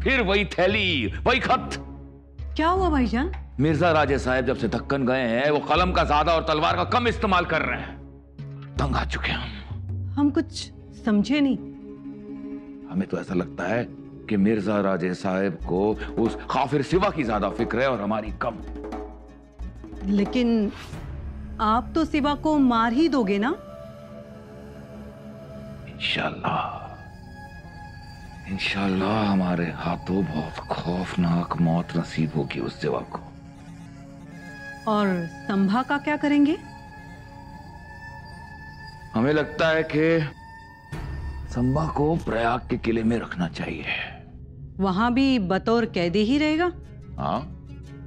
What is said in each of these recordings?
फिर वही थैली, वही खत। क्या हुआ भाईजान? मिर्जा राजे साहब जब से दक्कन गए हैं वो कलम का ज्यादा और तलवार का कम इस्तेमाल कर रहे हैं। तंग आ चुके हैं हम कुछ समझे नहीं। हमें तो ऐसा लगता है कि मिर्जा राजे साहब को उस काफिर सिवा की ज्यादा फिक्र है और हमारी कम। लेकिन आप तो सिवा को मार ही दोगे ना? इंशाल्लाह इंशाल्लाह हमारे हाथों बहुत खौफनाक मौत नसीब होगी उस सिवा को। और संभा का क्या करेंगे? हमें लगता है कि संभा को प्रयाग के किले में रखना चाहिए। वहां भी बतौर कैदी ही रहेगा? हाँ,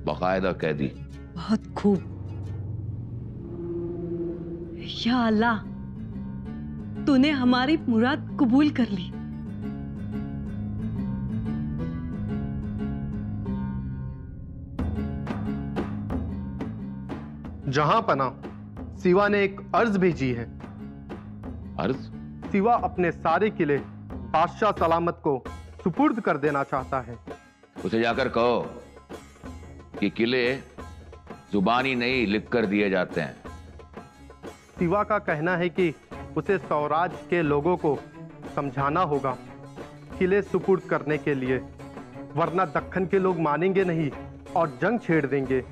बाकायदा कैदी। बहुत खूब। या अल्लाह, तूने हमारी मुराद कबूल कर ली। जहां पना, सिवा ने एक अर्ज भेजी है। अर्ज? सिवा अपने सारे किले बादशाह सलामत को सुपुर्द कर देना चाहता है। उसे जाकर कहो कि किले जुबानी नहीं लिख कर दिए जाते हैं। सिवा का कहना है कि उसे स्वराज के लोगों को समझाना होगा किले सुपुर्द करने के लिए, वरना दक्कन के लोग मानेंगे नहीं और जंग छेड़ देंगे।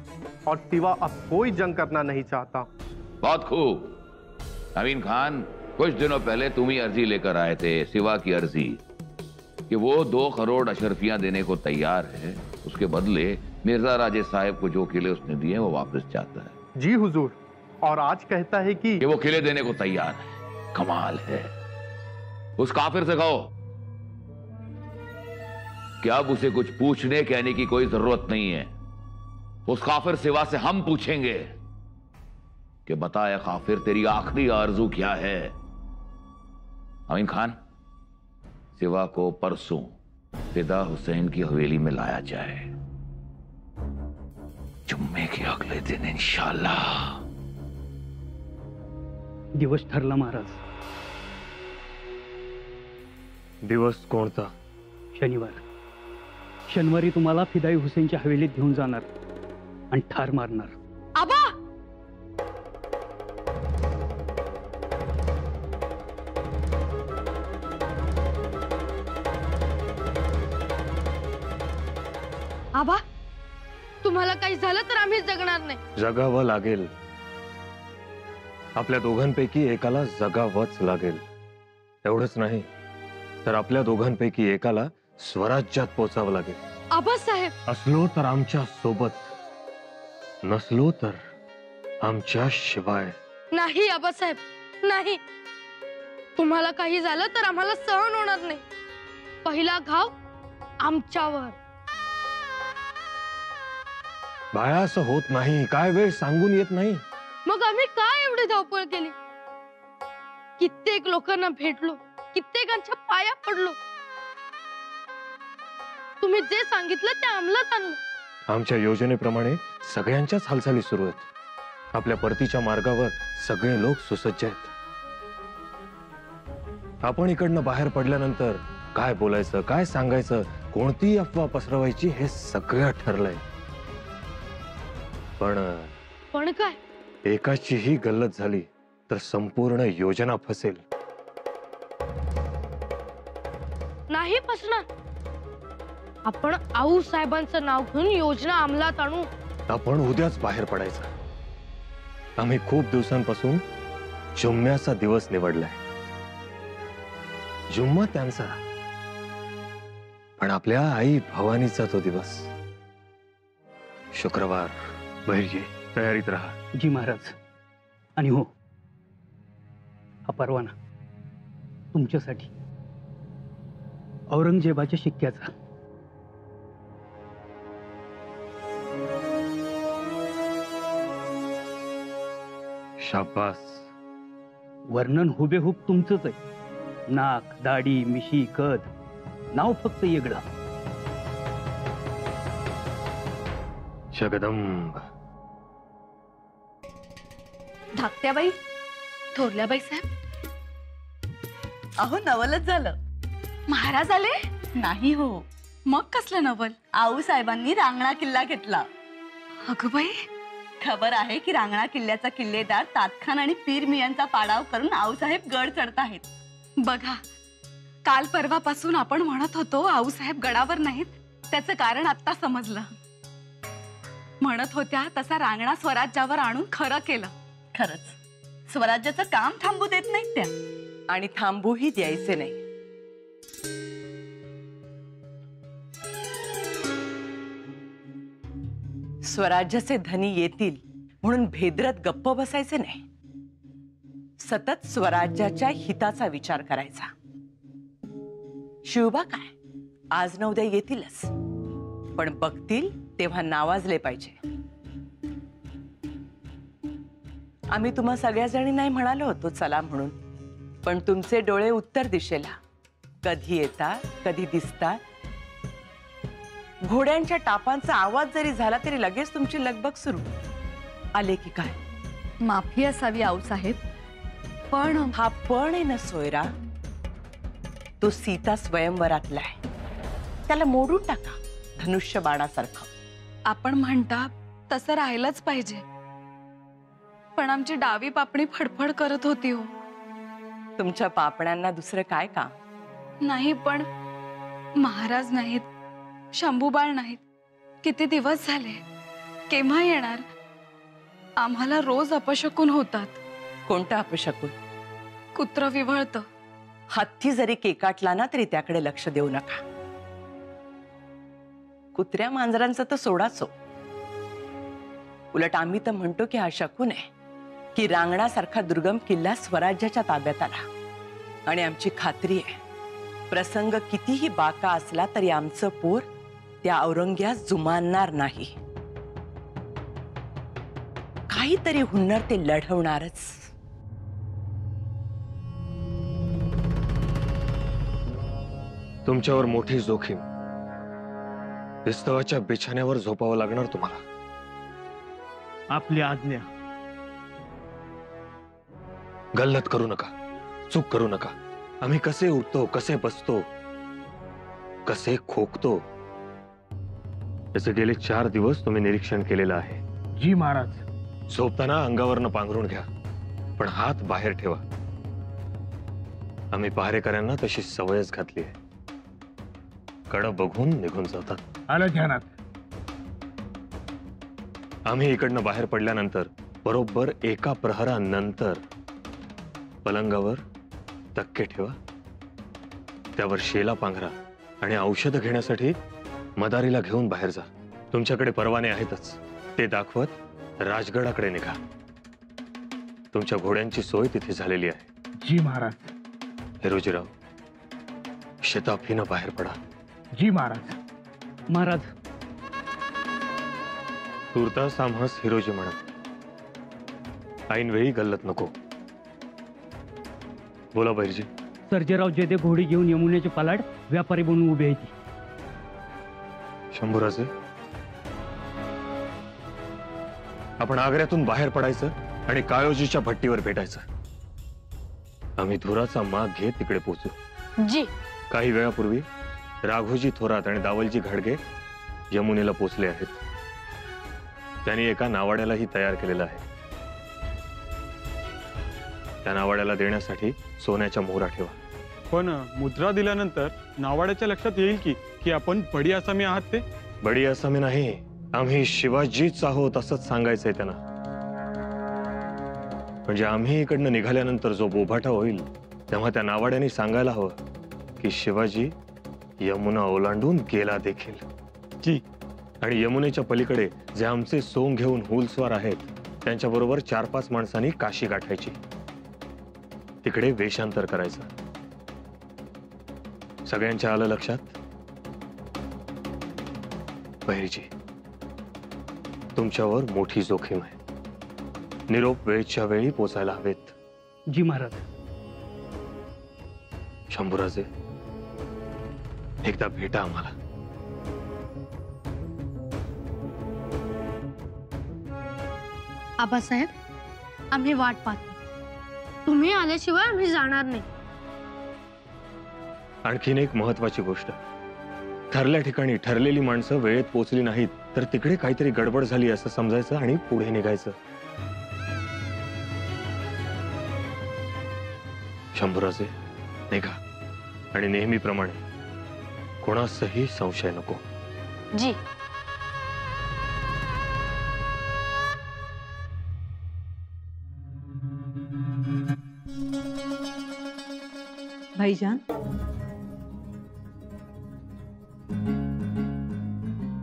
और सिवा अब कोई जंग करना नहीं चाहता। बहुत खूब। अमीन खान, कुछ दिनों पहले तुम ही अर्जी लेकर आए थे, सिवा की अर्जी, कि वो 2 करोड़ अशरफियां देने को तैयार है। उसके बदले मिर्जा राजे साहब को जो किले उसने दिए वो वापस चाहता है। जी हुजूर। और आज कहता है कि वो किले देने को तैयार है। कमाल है। उस काफिर से कहो कि अब उसे कुछ पूछने कहने की कोई जरूरत नहीं है। उस काफिर सिवा से हम पूछेंगे कि बताया काफिर, तेरी आखिरी आरजू क्या है? अमीन खान, सिवा को परसों फिदा हुसैन की हवेली में लाया जाए, जुम्मे के अगले दिन इंशाअल्लाह। दिवस ठरला महाराज। दिवस कोणता? शनिवार। शनिवारी तुम्हाला फिदाई हुसेनच्या हवेलीत घेऊन जाणार आणि ठार मारणार। आबा! आबा, तुम्हाला काही झालं तर आम्ही जगणार नाही। जगावं लागेल। आपल्या दोघांपैकी एकाला जगावंच लागेल। एवढंच नाही तर आपल्या दोघांपैकी एकाला स्वराज्यात पोचावं लागेल। आबासाहेब, असलो तर आमच्या सोबत, नसलो तर आमच्या शिवाय नाही आबासाहेब, नाही। तुम्हाला काही झालं तर आम्हाला सहन होणार नाही। पहिला घाव आमच्यावर। बाया, असं होत नाही। काय वेळ सांगून येत नाही। मग आम्ही काय एवढी धावपळ केली? कित्येक लोकांना भेटलो, कित्येकांच्या पाया पडलो। तुम्ही जे सांगितलं ते अंमलात आणलं। आमच्या योजनेप्रमाणे सगळ्यांच्याच हालचाली सुरू आहेत। आपल्या परतीच्या मार्गावर सगळे लोक सुसज्ज आहेत। आपण इकडनं बाहेर पडल्यानंतर काय बोलायचं, काय सांगायचं, कोणती अफवा पसरवायची हे सगळं ठरलंय। पण काय? एकाचीही गल्लत झाली तर संपूर्ण योजना फसेल। नाही फसणार। आपण आऊ साहेबांचं नाव घेऊन योजना अंमलात आणू। आपण उद्याच बाहेर पडायचं। आम्ही खूप दिवसांपासून जुम्म्याचा दिवस निवडलाय। जुम्मा त्यांचा, पण आपल्या आई भवानीचा तो दिवस शुक्रवार। बहिर्जी, तयारीत राहा। जी महाराज। आणि हो, हा परवाना तुमच्यासाठी, औरंगजेबाच्या शिक्क्याचा। शाबास। वर्णन हुबेहूब तुमचंच आहे। नाक, दाढी, मिशी, कद, नाव फक्त वेगळं। जगदंब। धाकट्याबाई, थोरल्याबाई साहेब, अहो, नवलच झालं। महाराज आले? नाही हो, मग कसलं नवल? आऊसाहेबांनी रांगणा किल्ला घेतला. अगं बाई, खबर आहे की रांगणा किल्ल्याचा किल्लेदार तातखान आणि पीर मियांचा पाडाव करून आऊसाहेब गड चढताहेत. बघा, काल परवापासून आपण म्हणत होतो आऊसाहेब गडावर नाहीत, त्याचं कारण आता समजलं. म्हणत होत्या तसा रांगणा स्वराज्यावर आणून खरं केलं. खरंच स्वराज्याचं काम थांबू देत नाहीत त्या, आणि थांबूही द्यायचे नाही. स्वराज्याचे धनी येतील म्हणून भेदरत गप्प बसायचे नाही. सतत स्वराज्याच्या हिताचा विचार करायचा. शिवबा काय आज न उद्या येतीलच, पण बघतील तेव्हा नावाजले पाहिजे. आम्ही तुम्हा सगळ्या जणी नाही म्हणालो होतो चला म्हणून, पण तुमचे डोळे उत्तर दिशेला कधी येतात कधी दिसतात. घोड्यांच्या टापांचा आवाज जरी झाला तरी लगेच तुमची लगबग सुरू. आले की काय? माफी असावी आऊसाहेब, पण हा पण आहे ना सोयरा, तो सीता स्वयंवरातला आहे. त्याला मोडून टाका धनुष्य बाणासारखं. आपण म्हणता तसं राहिलंच पाहिजे, पण आमची डावी पापणी फडफड करत होती हो. तुमच्या पापण्यांना दुसरं काय काम? नाही, पण महाराज नाहीत, शंभूबाळ नाहीत. किती दिवस झाले, केव्हा येणार? आम्हाला रोज अपशकुन होतात. कोणतं अपशकुन? कुत्र विव्हळतं. हत्ती जरी केकाटला ना तरी त्याकडे लक्ष देऊ नका. कुत्र्या मांजरांचं तर सोडाचो. उलट आम्ही तर म्हणतो की हा शकुन आहे की रांगणासारखा दुर्गम किल्ला स्वराज्याच्या ताब्यात आला. आणि आमची खात्री आहे, प्रसंग कितीही बाका असला तरी आमचं पोर त्या औरंग्यास जुमानणार नाही. काहीतरी हुन्नर ते लढवणारच. तुमच्यावर मोठी जोखीम. विस्तवाच्या बिछाण्यावर झोपावं लागणार तुम्हाला. आपली आज्ञा. गल्लत करू नका, चूक करू नका. आम्ही कसे उठतो, कसे बसतो, कसे खोकतो याचे गेले 4 दिवस तुम्ही निरीक्षण केलेलं आहे. जी महाराज. झोपताना अंगावरनं पांघरून घ्या, पण हात बाहेर ठेवा. आम्ही पहारेकऱ्यांना तशी सवयच घातली आहे. कडं बघून निघून जातात. आलं ध्यानात. आम्ही इकडनं बाहेर पडल्यानंतर बरोबर 1 प्रहरानंतर पलंगावर तक्के ठेवा, त्यावर शेला पांघरा आणि औषध घेण्यासाठी मदारीला घेऊन बाहेर जा. तुमच्याकडे परवाने आहेतच, ते दाखवत राजगडाकडे निघा. तुमच्या घोड्यांची सोय तिथे झालेली आहे. जी महाराज. हिरोजीराव, शताफीनं बाहेर पडा. जी महाराज. महाराज. तुर्तास आम्हास हिरोजी म्हणत. ऐनवेळी गल्लत नको. बोला बहिरजी. सर्जेराव जेदे घोडी घेऊन यमुनेचे पालाड व्यापारी बनून उभे आहेत. शंभूराजे, आपण आग्र्यातून बाहेर पडायचं आणि काळोजीच्या भट्टीवर भेटायचं. आम्ही धुराचा माग घेत तिकडे पोहोचू. जी. काही वेळापूर्वी राघोजी थोरात आणि दावलजी घाडगे यमुनेला पोचले आहेत. त्यांनी एका नावाड्यालाही तयार केलेलं आहे. त्या नावाड्याला देण्यासाठी सोन्याच्या मोहरा ठेवा. पण मुद्रा दिल्यानंतर नावाड्याच्या लक्षात येईल की आपण बडी आसामी आहात. ते बडी आसामी नाही, आम्ही शिवाजीच आहोत असंच सांगायचंय त्यांना. म्हणजे आम्ही इकडनं निघाल्यानंतर जो बोभाटा होईल तेव्हा त्या नावाड्याने सांगायला हवं की शिवाजी यमुना ओलांडून गेला देखील. जी. आणि यमुनेच्या पलीकडे जे आमचे सोंग घेऊन हुलस्वार आहेत त्यांच्याबरोबर 4-5 माणसांनी काशी गाठायची. तिकडे वेशांतर करायचं. सगळ्यांच्या आलं लक्षात? बहिरजी, तुमच्यावर मोठी जोखीम आहे. निरोप वेळच्या वेळी पोचायला हवेत. जी महाराज. शंभूराजे, एकदा भेटा आम्हाला. आबासाहेब, आम्ही वाट पाहतो. तुम्ही आल्याशिवाय आम्ही जाणार नाही. आणखीन एक महत्वाची गोष्ट. ठरल्या ठिकाणी ठरलेली माणसं वेळेत पोहोचली नाहीत तर तिकडे काहीतरी गडबड झाली असं समजायचं आणि पुढे निघायचं. शंभूराजे निघा आणि नेहमीप्रमाणे कोणाचाही संशय नको. जी. भाईजान,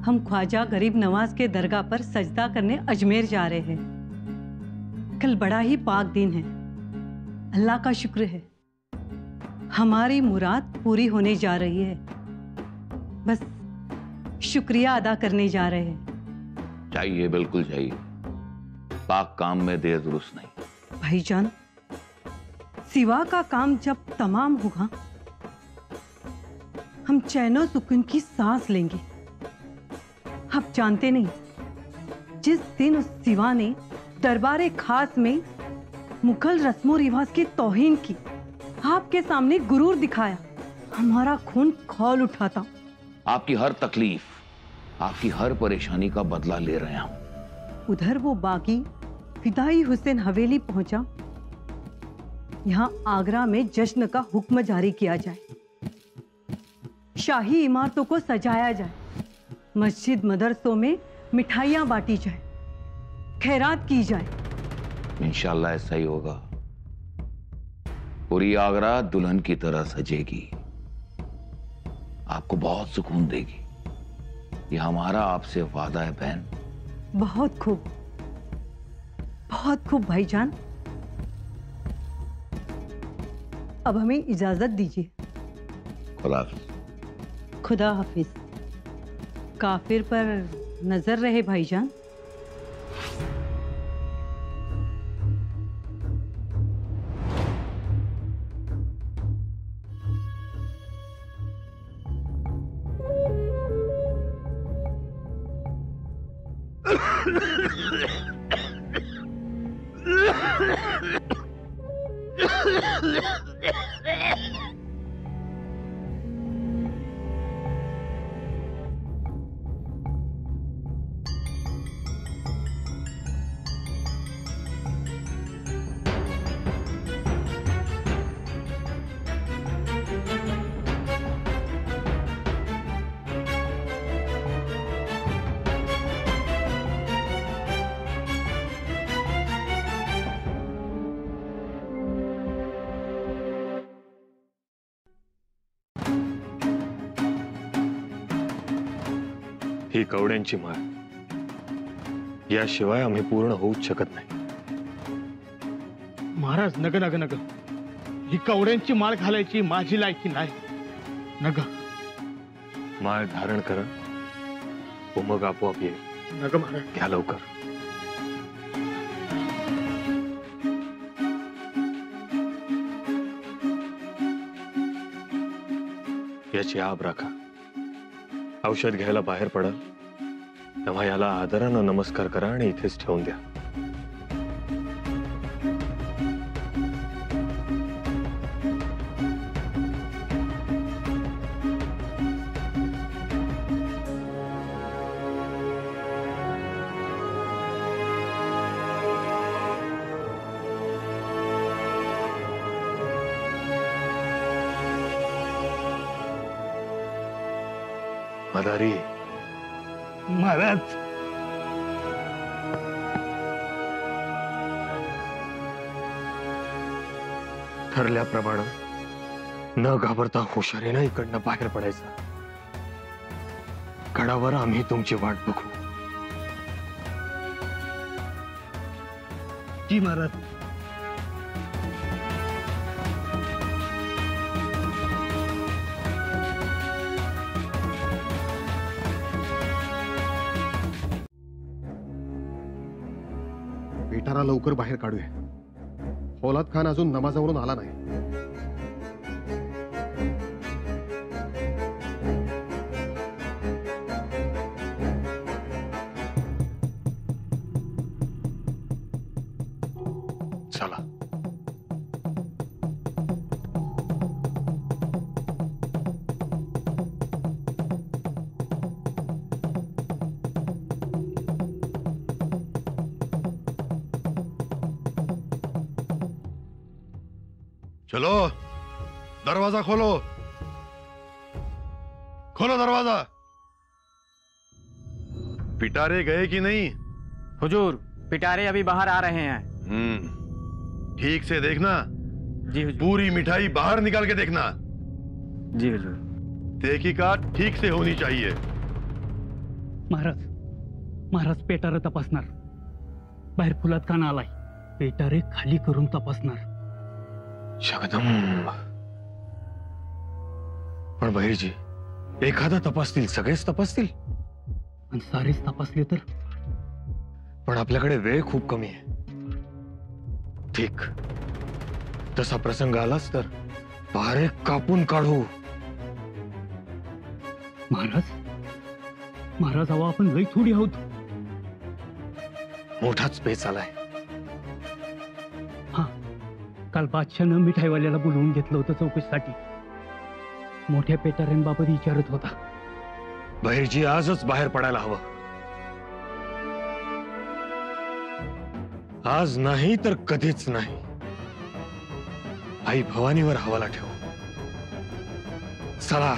हम ख्वाजा गरीब नवाज के दरगाह पर सजदा करने अजमेर जा रहे हैं. कल बड़ा ही पाक दिन है. अल्लाह का शुक्र है हमारी मुराद पूरी होने जा रही है. बस शुक्रिया अदा करने जा रहे हैं. चाहिए, बिल्कुल चाहिए. पाक काम में देर दुरुस्त नहीं. भाईजान, सिवा का काम जब तमाम होगा हम चैनो सुकून की सांस लेंगे. आप जानते नहीं, जिस दिन उस सिवा ने दरबारे खास में मुगल रस्मों रिवाज की तौहीन की, आपके सामने गुरूर दिखाया, हमारा खून खौल उठा था. आपकी हर तकलीफ, आपकी हर परेशानी का बदला ले रहे हैं हम. उधर वो बागी फिदाई हुसैन हवेली पहुंचा. यहाँ आगरा में जश्न का हुक्म जारी किया जाए, शाही इमारतों को सजाया जाए, मस्जिद मदरसों में मिठाइयां बांटी जाए, खैरात की जाए. इंशाल्लाह ऐसा ही होगा. पूरी आगरा दुल्हन की तरह सजेगी, आपको बहुत सुकून देगी. ये हमारा आपसे वादा है बहन. बहुत खूब, बहुत खूब भाईजान. अब हमें इजाजत दीजिए. खुदा हाफिज. खुदा हाफिज. काफिर पर नजर रहे भाईजान. ही कवड्यांची माळ, याशिवाय आम्ही पूर्ण होऊच शकत नाही. महाराज नग नग नग, ही कवड्यांची माळ घालायची माझी लायकी नाही. नग माळ धारण करा, मग आपोआप येईल. नग महाराज. घ्या लवकर. याची आब राखा. औषध घ्यायला बाहेर पडाल तेव्हा याला आदरानं नमस्कार करा आणि इथेच ठेवून द्या. मदारी. महाराज. ठरल्याप्रमाणे न घाबरता हुशारीनं इकडनं बाहेर पडायचं. गडावर आम्ही तुमची वाट बघू. जी महाराज. बेटारा लवकर बाहेर काढूया. फौलाद खान अजून नमाजावरून आला नाही. चला. चलो दरवाजा खोलो, खोलो दरवाजा। पिटारे गए कि नहीं? हुजूर, पिटारे अभी बाहर आ रहे हैं। ठीक से देखना। जी हुजूर। पूरी मिठाई बाहर निकाल के देखना। जी हुजूर। तहकीकात ठीक से होनी चाहिए। महाराज, महाराज पेटारे तपासणार, बाहेर फुलात कान आलाय, पेटारे खाली करून तपासणार। जगदंब, पण बहिर्जी, एखादा तपासतील, सगळेच तपासतील? आणि सारेच तपासले तर? पण आपल्याकडे वेळ खूप कमी आहे। ठीक, तसा प्रसंग आलाच तर पारे कापून काढू। महाराज, महाराज अहो आपण लई थोडी आहोत। मोठाच पेच आलाय। हा, काल बादशाहनं मिठाईवाल्याला बोलवून घेतलं होतं चौकशीसाठी। मोठ्या पेटाऱ्यांबाबत विचारत होता। बहिर्जी आजच बाहेर पडायला हवं। आज नाही तर कधीच नाही। आई भवानीवर हवाला ठेवू। चला।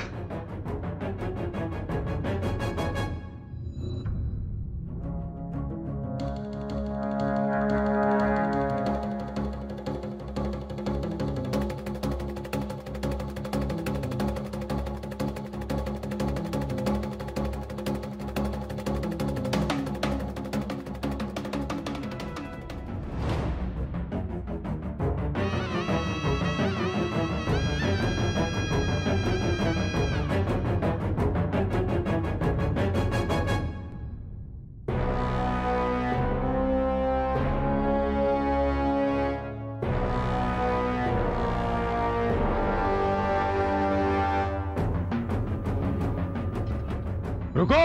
रुको,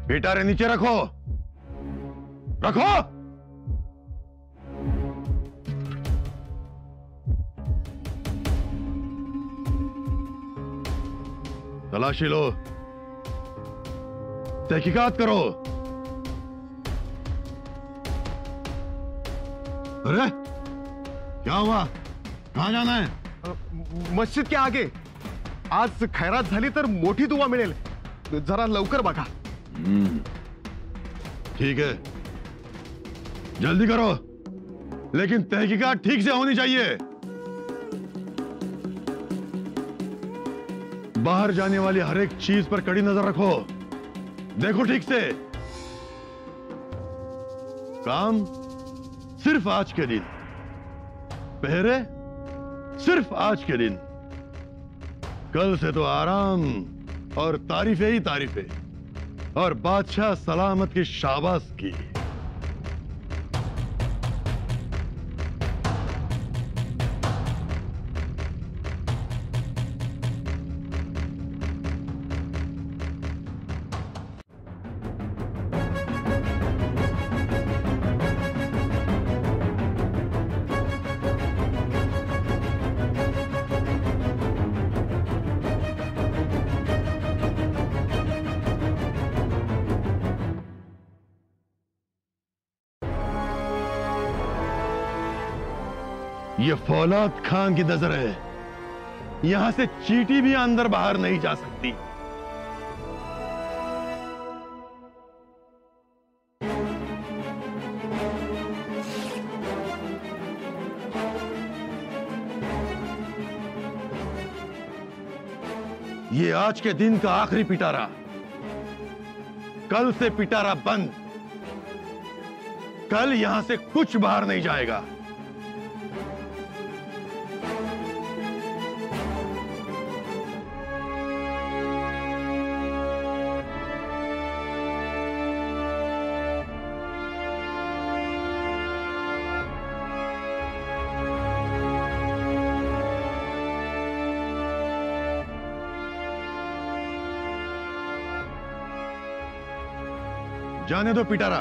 पिटारे नीचे रखो, रखो। तलाशी लो, तहकीकात करो। अरे क्या हुआ? कहां जाना है? मस्जिद के आगे। आज खैरात झाली तर मोठी दुवा मिळेल, जरा लवकर बघा। ठीक है, जल्दी करो, लेकिन तहकीकात ठीक से होनी चाहिए। बाहर जाने वाली हर एक चीज पर कड़ी नजर रखो, देखो ठीक से। काम सिर्फ आज के दिन, पहरे सिर्फ आज के दिन। कल से तो आराम और तारीफें ही तारीफें, और बादशाह सलामत की शाबाश की। ये फौलाद खान की नजर है, यहां से चींटी भी अंदर बाहर नहीं जा सकती। ये आज के दिन का आखिरी पिटारा, कल से पिटारा बंद। कल यहां से कुछ बाहर नहीं जाएगा। जाने दो पिटारा,